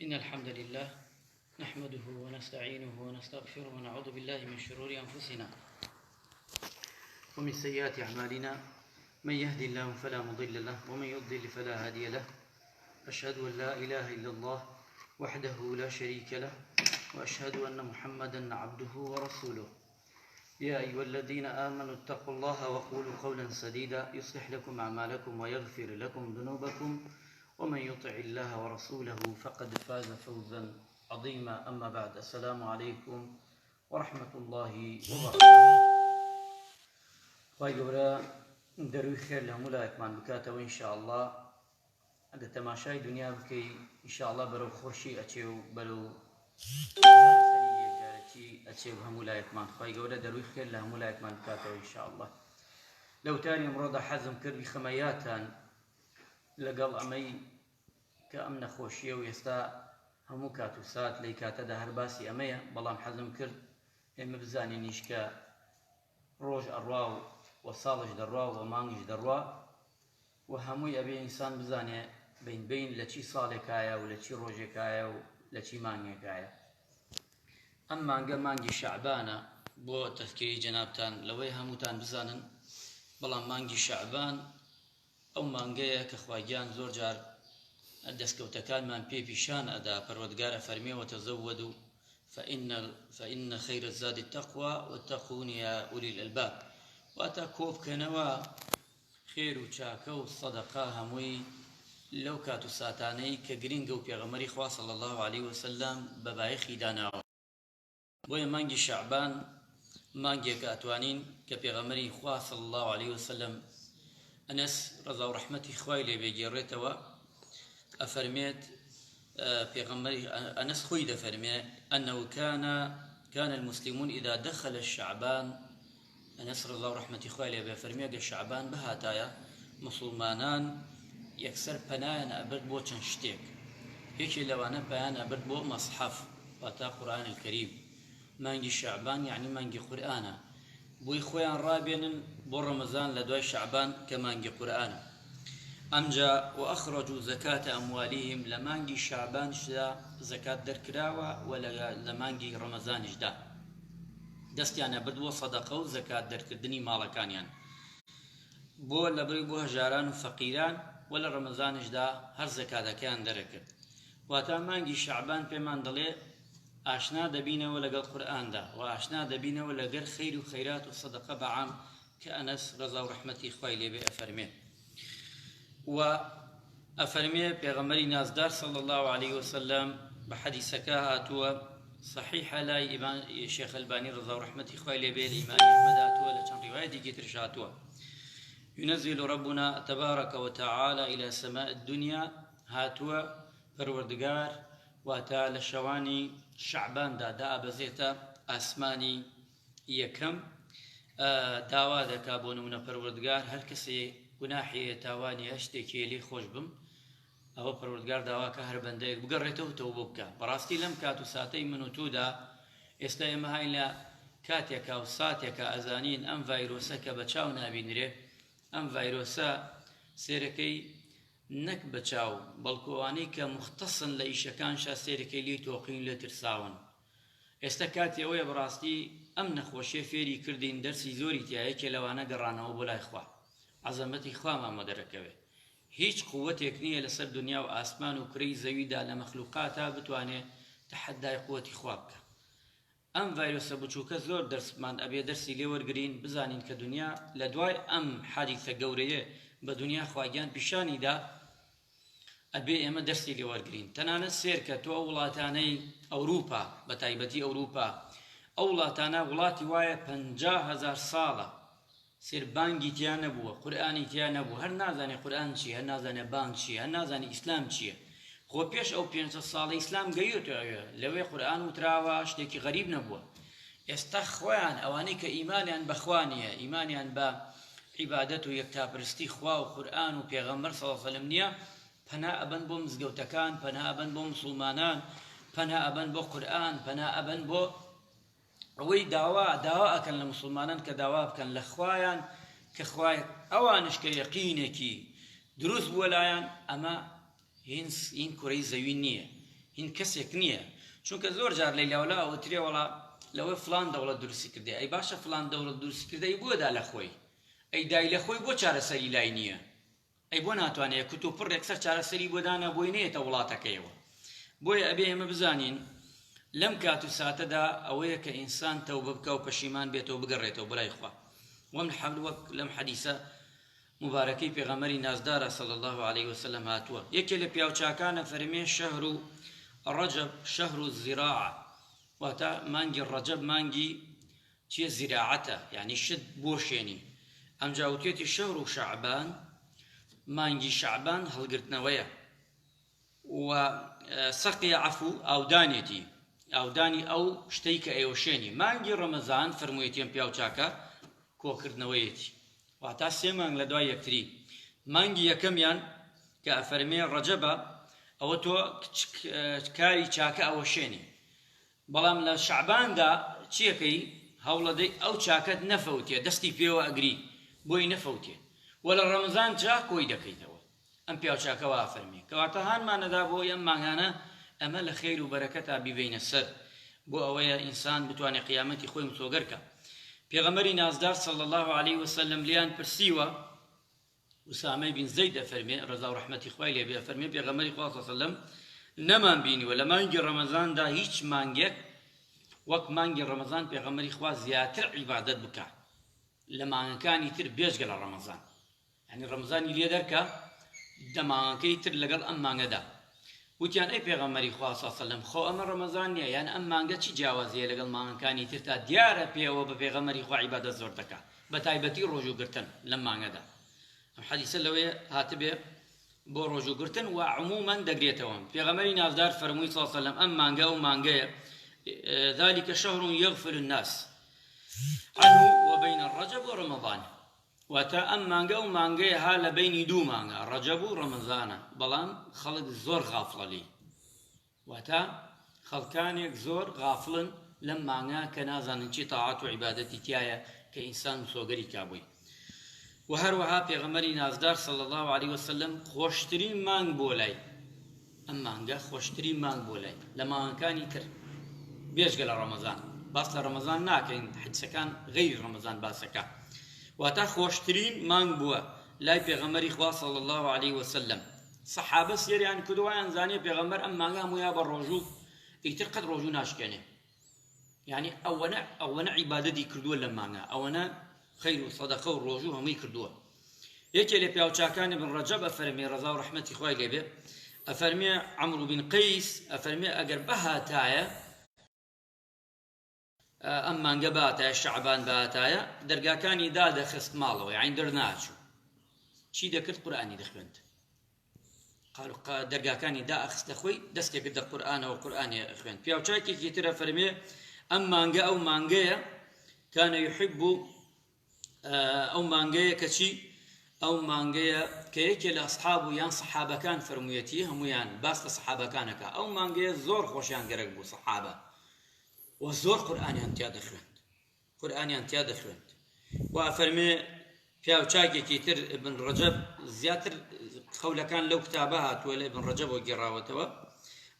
إن الحمد لله نحمده ونستعينه ونستغفره ونعوذ بالله من شرور أنفسنا ومن سيئات أعمالنا. من يهدي الله فلا مضل له ومن يضلل فلا هادي له. أشهد أن لا إله إلا الله وحده لا شريك له وأشهد أن محمدا عبده ورسوله. يا أيها الذين آمنوا اتقوا الله وقولوا قولا سديدا يصلح لكم أعمالكم ويغفر لكم ذنوبكم ومن يطع الله ورسوله فقد فاز فوزا عظيما. أما بعد، السلام عليكم ورحمة الله وبركاته. خواهی گەورە دەروی خێر لە هەموو لایەکمان بکاتەوە ئینشاءالله. ئەگە تەماشای دنیا بکەی ئینشاءالله بەرەو خۆشی ئەچێ و بەرەو یەکجارەتی ئەچێ و هەموو لایەکمان. خواهی گەورە دەروی خێر لە هەموو لایەکمان بکاتەوە ئینشاءالله. لەو تاری ئەمڕۆدا حەزم کردی خەمەیاتان لەگەڵ ئەمەی کە ئەم نەخۆشیە و ئێستا هەموو کات و سات لەی کاتەدا هەر باسی ئەمەیە، بەڵام حەزم کرد ئێمە بزانینیش کە ڕۆژ ئەڕوا و ساڵش دەڕوا و مانگیش دەڕوا و هەمووی ئەبێ ئینسان بزانێ بین لە چی ساڵێکایە و لە چی ڕۆژێکایە و لە چی مانگێکایە. ئەم مانگە مانگی شەعبانە بۆ تەذکیری جەنابتان لەوەی هەمووتان بزانن. بەڵام مانگی شەعبان ئەو مانگەیە کە خواگیان زۆر جار دەستکەوتەکانمان پێ پیشان ئەدا. پەروەردگار ئەفەرمێوە تەزەوەدوا فإن خير الزاد التقوى واتقون يا أولي الألباب. واتە کۆبکەنەوە خێر و چاکە و سەدەقا هەمووی لەو کات و ساتانەی کە گرنگە و پێغەمبەری خوا صلی الله عليه وسلم بەبایەخی داناوە. بۆیە مانگی شەعبان مانگێکە ئەتوانین کە پێغەمبەری خوا صلی الله عليه وسلم ئەنەس ڕەزا و ڕەحمەتی خوای لێ بێگێڕێتەوە ئەفەرمێت پێغەمبەری ئەنەس خۆی دەفەرمێ أنه كان المسلمون إذا دخل الشعبان. ئەنەس ڕەزا و ڕەحمەتی خوای لێ بێ فەرمێ گە شەعبان بەهاتایە مسڵمانان یەکسەر پەنایان ئەبرد بۆ چەند شتێک. یەکێ لەوانە پەیان ئەبرد بۆ مەصحەف واتە قورئان الکەریم. مانگی شەعبان یعنی مانگی قورئانە، بۆی خۆیان ڕابێنن بۆ ڕەمەزان لە دوای شەعبان کە مانگی قورئانە. ئەمجا وأخرجوا زكاة أموالهم لە مانگی شەعبانشدا زەکات دەرکراوە و لە مانگی ڕەمەزانیشدا دەستیان ئەبرد بۆ سەدەقە و زەکات دەرکردنی ماڵەکانیان بۆ لەبەری بۆ هەژاران و فەقیران و لە ڕەمەزانیشدا هەر زەکاتەکەیان دەرەکرد. واتە مانگی شەعبان پێمان دەڵێ ئاشنا دەبینەوە لەگەڵ قورئاندا و ئاشنا دەبینەوە لەگەڵ خەیر و خەیرات و سەدەقە بەعام کە ئەنەس ڕەزا و ڕەحمەتی خوای لێ بێ ئەفەرمێ. و ئەفەرمێ پێغەمبەری نازدار صلی الله عليه وسلم بە حەدیسەکە هاتووە صحیحە لای شێخ ئەلبانی ڕەزا و ڕەحمەتی خوای لێ بێ لە ئیمامی ئەحمەد هاتووە لە چەند ڕیوایەتێکی ترش هاتووە ينزل ربنا تبارك وتعالى إلى سماء الدنيا. هاتووە پەروەردگار واتە لە شەوانی شەعباندا دائەبەزێتە ئاسمانی یەکەم داوا دەکا بۆ نمونە پەروەردگار هەر کەسێ گوناحی تاوانی هەر شتێکی لێ خۆش بم ئەوە پەروەردگار داواکە هەر بەندەیەک بگەڕێتەوە تەوبە بکە. بەڕاستی لەم کات و ساتەی من و تۆدا ئێستا ئێمە هاین لە کاتێکا و ساتێکە ئەزانین ئەم ڤایرۆسە کە بە چاو نابینرێ، ئەم ڤایرۆسە سێرەکەی نەک بە چاو بەڵکووانەی کە مختصن لە ئیشەکانشا سێرەکەی لێی تۆقین لێ ترساون. ئێستا کاتی ئەوەیە بەڕاستی ئەم نەخۆشیە فێری کردین دەرسی زۆری تایە کە لەوانە گەڕانەوە بۆ لای خوا عەزەمەتی خوا مامە دەرەکەوێ. هیچ قووەتێک نییە لەسەر دنیا و ئاسمان و کرەی زەویدا لە مەخلوقاتا بتوانێ تەحەدای قووەتی خوا بکە. ئەم ڤایرۆسە بچووکە زۆر دەرسمان ئەبێ دەرسی لێ وەرگرین بزانین کە دنیا لە دوای ئەم حادیثە گەورەیە بە دنیا خواگیان پیشانیدا ئەبێ ئێمە دەرسی لێ وەرگرین. تەنانەت سێر کە تۆ وڵاتانەی ئەوروپا بە تایبەتی ئەوروپا ئەو وڵاتانە وڵاتی وایە 50,000 ساڵە سێر بانگی تیا نەبووە، قورئانی تیا نەبوو، هەر نازانێ قورئان چیە، هەر نازانێ بانگ چیە، هەر نازانێ ئیسلام چییە. خۆ پێش ئەو 500 ساڵە ئیسلام گەیوتەوە لەوێ قورئان وتراوە شتێکی غەریب نەبووە. ئێستا خۆیان ئەوانەی کە ئیمانیان بەخوا نییە، ئیمانیان بە عیبادەت و یەکتاپەرستی خوا و قورئان و پێغەمبەر صلی الله علیه وسلم نییە، پەنا ئەبەن بۆ مزگەوتەکان، پەنا ئەبەن بۆ مسڵمانان، پەنا ئەبەن بۆ قورئان، پەنا ئەبەن بۆ ئەوەی داوا ئەکەن لە مسلمانان کە داوا بکەن لە خوایان کە خوای ئەوانش کە یەقینێکی دروست بووە لایەن ئەمە هین کوڕەی زەوی نییە، هین کەسێک نییە چونکە زۆر جار لەی لاولا ئەوترێ وەڵا لەوەی فلان دەوڵەت دروستی کردی ئەی باشە فلان دەوڵەت دروستی کردەی بۆ دا لە خۆی ئەی دای لە خۆی بۆ چارەسەری لای نییە ئەی بۆ ناتوانێت کت و پڕ یەکسەر چارەسەری بۆ دانا بۆی نێتە وڵاتەکەیەوە بۆیە ئەبێ ئێمە بزانین لەم کات و ساتەدا ئەوەیە کە ئینسان تەوبە بکە و پەشیمان بێتەوە بگەڕێتەوە بەلای خوا وەم وەک لەم حەدیسە مبارەکەی پێغەمبەری نازدارە صلی الله عليه وسلم هاتووە یەکێ لە پیاوچاکانە فەرمێ شەهر ڕەجەب شەهر الزراعە واتە مانگی ڕەجەب مانگی چیە زراعەتە یعنی شت بۆشێنی ئەمجا وتێتی شەهر و شەعبان مانگی شەعبان هەڵگرتنەوەیە و سەقی عەفو ئاودانێتی ئاودانی ئەو شتەی کە ئێوەشێنی مانگی ڕەمەزان فەرموویەتیان پیاوچاکە کۆکردنەوەیەتی واتە سێ مانگ لە دوای یەکتری مانگی یەکەمیان کە ئەفەرمێ ڕەجەبە ئەوە تۆ کاری چاکە ئەوەشێنی بەڵام لە شەعباندا چیەکەی هەوڵەدەی ئەو چاکەت نەفەوتێ دەستی پێوە ئەگری بۆی نەفەوتێ وە لە ڕەمەزان جا کۆی دەکەیتەوە ئەم پیاوچاکەوە ئافەرمێ کەواتە هانمانەدا بۆ ئەم مانگانە ئەمە لە خێر و بەرەکەتا بیبینە سەر بۆ ئەوەیە ئینسان بتوانێت قیامەتی خۆی مسۆگەرکە پێغەمبەری نازدار صلی الله عليه وسلم لیان پرسیوە ئوسامەی بن زەید ئەفەرمێ ڕەزا و ڕەحمەتی خوای لێبێ ئەفەرمێ پێغەمبەری خوا صلی الله عليه وسلم نەمان بینیوە لە مانگی ڕەمەزاندا هیچ مانگێک وەک مانگی ڕەمەزان پێغەمبەری خوا زیاتر عیبادەت بکە لە مانگەکانی تر بێژگە لە ڕەمەزان یعنی ڕەمەزانی لێ دەرکە دەمانگەکەی تر لەگەڵ ئەم مانگەدا وتیان ئەی پێغەمبەری خوا صلی الله عليه وسلم خۆ ئەمە ڕەمەزان نییە یان ئەم مانگە چی جیاوازیە لەگەڵ مانگەکانی تر تا دیارە پێوە بە پێغەمبەری خوا عیبادەت زۆر دەکا بە تایبەتی ڕۆژوگرتن لەم مانگەدا ئەم حەدیسە لەوەیە هاتبێ بۆ ڕۆژوگرتن و عموما دەگرێتەوە پێغەمبەری نازدار فەرمووی صلی الله عليه وسلم ئەم مانگە و مانگەیە ذلك شهر يغفل الناس عنه وبين الرجب ورمضان واتا ئەم مانگە و مانگەیە ها لە بینی دوو مانگە ڕەجەب و ڕەمەزانە بەڵام خەڵک زۆر غافڵەلی واتا خەڵکانێک زۆر غافڵن لەم مانگە کە نازانن چی تاعات و عیبادەتی تایە کە ئینسان مسۆگەری کابووی و هەروەها پێغەمبەری نازدار صلی الله عليه وسلم خۆشترین مانگ بۆ لای ئەم مانگە خۆشترین مانگ بۆ لای لە مانگەکانی تر بێژگە لە ڕەمەزان باس لە ڕەمەزان ناکەین حەدیسەکان غەیری ڕەمەزان باسەکە واتا خۆشترین مانگ بووە لای پێغەمبەری خوا صلی الله عليه وسلم سەحابە سێریان کردووایان زانێ پێغەمبەر ئەم مانگە هەموویا بە ڕۆژوو ئیتر قەت ڕۆژوو ناشکێنێ یعنی ئەوەنە عیبادەتی کردووە لەم مانگە ئەوەنە خەیر و سەدەقە و ڕۆژوو هەمووی کردووە یەکێ لە پیاوچاکانی بن ڕەجەب ئەفەرمێ ڕەزا و ڕەحمەتی خوای لێبێ ئەفەرمێ عەمرو بن قەیس ئەفەرمێ ئەگەر بەهاتایە ئەم مانگە باتایە شەعبان باتایە دەرگاکانی دادەخست ماڵەوە یعنی دەرناچوو چی دەکرد قورئانی دەخوێند دەرگاکانی دائەخستە خۆی دەستێ کردە قورئانەوە قورئانی خوێند پیاوچاکێکی تر ئەفەرمێ ئەم مانگە ئەو مانگەیە کان يحب ئەو مانگەیە کە چی ئەو مانگەیە کە یەکێ لە ئەصحاب و یان سەحابەکان فەرموویەتی هەمویان باس لە سەحابەکانەکە ئەو مانگەیە زۆر خۆشیان گەرەک بوو سەحابە و زۆر قورئانیان تیا دەخوێند و ئەفەرمێ پیاوچاکێکی تر ابن ڕەجەب زیاتر خەولەکان لەو کتابە هاتووە لە ابن ڕەجەبەوە گێڕاوەتەوە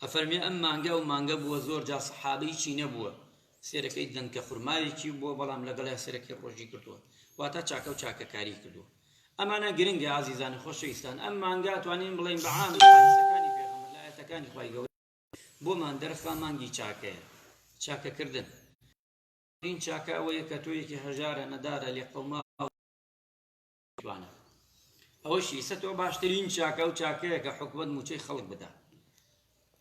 ئەفەرمێ ئەم مانگە و مانگە بووە زۆر جا سەحابەی چی نەبووە سێرەکەی دەنکە خورمایەکی بووە بەڵام لەگەڵای سێرەکەی ڕۆژی کردووە واتە چاکە و چاکەکاری کردووە ئەمانە گرنگە عەزیزان خۆشەویستان ئەم مانگە توانین بڵێین بە عام حەدیسەکانی پێغەمبەر لە ئاەتەکانی خوای گەورە بۆمان دەرخا مانگی چاکەیە چاکەکردن این چاکە ئەوەیە کە تۆیەکی هەژارە نەدارە لێ قەوما توانە ئەوەشی سە تۆ باشترین چاکە و چاکەیە کە حکومەت موچەی خەڵک بدە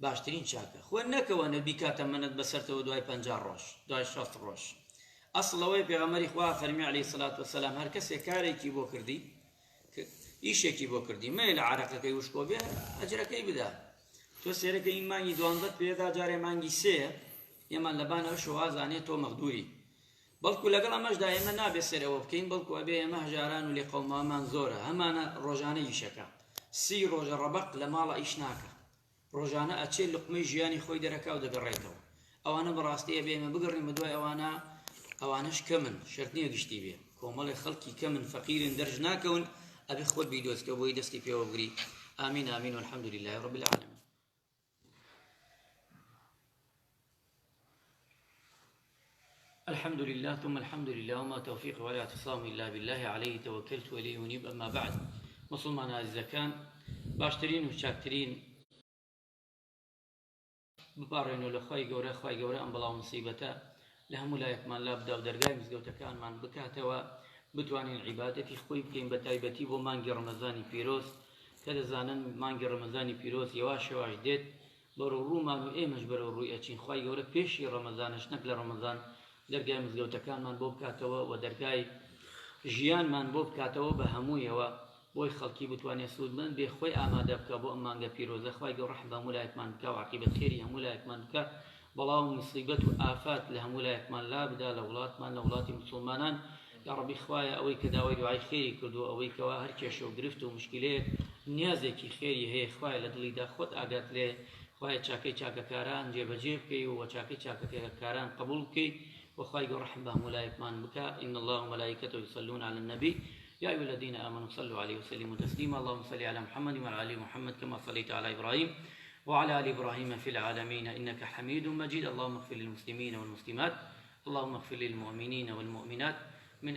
باشترین چاکە خۆ نەکەوە نەبی کاتە منت بەسەرتەوە دوای 50 ڕۆژ دوای 60 ڕۆژ ئەسڵەوەی پێغەمبەری خوا فەرمی عەلەیهی سەڵات وەسەلام هەر کەسێک کارێکی بۆ کردی ئیشێکی بۆ کردی مەیل لە عەرەقەکەی وشکۆ بێ ئەجرەکەی بدە تۆ سێرەکەی مانگی دوانزەت پێدا جارێ مانگی سێیە ئێمان لەبانەوە شوازانێت تۆ مەغدووری بەڵکو لەگەڵ ئەمەشدا ئێمە نابێ سێرەوە بکەین بەڵکو ئەبێ ئێمە هەژاران و لێ قەومامان زۆرە هەمانە ڕۆژانە ئیشەکە 30 ڕۆژە ڕەبەق لە ماڵە ئیش ناکە ڕۆژانە ئەچێ لقمەی ژیانی خۆی دەرەکا و دەگەڕێتەوە ئەوانە بەڕاستی ئەبێ ئێمە بگەڕین بە دوای ئەوانەش کەمن شەرت نییە گشتی بێ کۆمەڵی خەڵکی کەمن فەقیرن دەرج ناکەون ئەبێ خۆت بیدۆزکە بۆی دەستی پێوە بگری ئامین ئامین والحەمدولله رب العالمین الحمد لله ثم الحمد لله وما توفيق ولا اعتصام إلا بالله عليه توكلت وإليه أنيب. أما بعد، مسلمان عزیزەکان، باشترین و چاکترین بپارڕێنەوە لە خی گەورە ئەم بەڵاو مصیبەتە لە هەموو لایەکمان لا بدا و دەرگای مزگەوتەکانمان بکاتەوە، بتوانین عیبادەتی خۆی بکەین بە تایبەتی بۆ مانگی ڕەمەزانی پیرۆز کە دەزانن مانگی ڕەمەزانی پیرۆز یەواش یەواش دێت بەرەو ڕوومان و ئێمەش بەرەو ڕووی ئەچین. خی گەورە پێشی ڕەمەزانش نەک لە ڕەمەزان دەرگای مزگەوتەکانمان بۆ بکاتەوە و دەرگای ژیانمان بۆ بکاتەوە بە هەموویەوە بۆی خەڵکی بتوانێت سوودمەند بێ خۆی ئامادە بکە بۆ ئەم مانگە پیرۆزە. خی گەورە ڕەحم بە هەموو لایەکمان بکە و عاقیبەت خێری هەموو لایەکمان بکە، بەڵاو مصیبەت و ئافات لە هەموو لایەکمان لا بدا لە وڵاتمان لە وڵاتی مسلمانان. یا ڕەبی خوایە ئەوەی کە داوای دوعای خێری کردو، ئەوەی کەوا هەر کێشە و گرفت و مشکلەیەک نیازێکی خێری هەیە، خوایە لە دڵیدا خۆت ئاگات لێ، خوایە چاکەی چاکەکاران جێبەجێ بکەی و چاکەی چاکەکاران قبول بکەی وخواهي رحمة ملايك مان بكى إن الله وملائكته يصلون على النبي يا أيها الذين آمنوا صلوا عليه وسلموا تسليما. اللهم صل على محمد وعلى آل محمد كما صليت على إبراهيم وعلى آل إبراهيم في العالمين إنك حميد مجيد. اللهم اغفر للمسلمين والمسلمات، اللهم اغفر للمؤمنين والمؤمنات من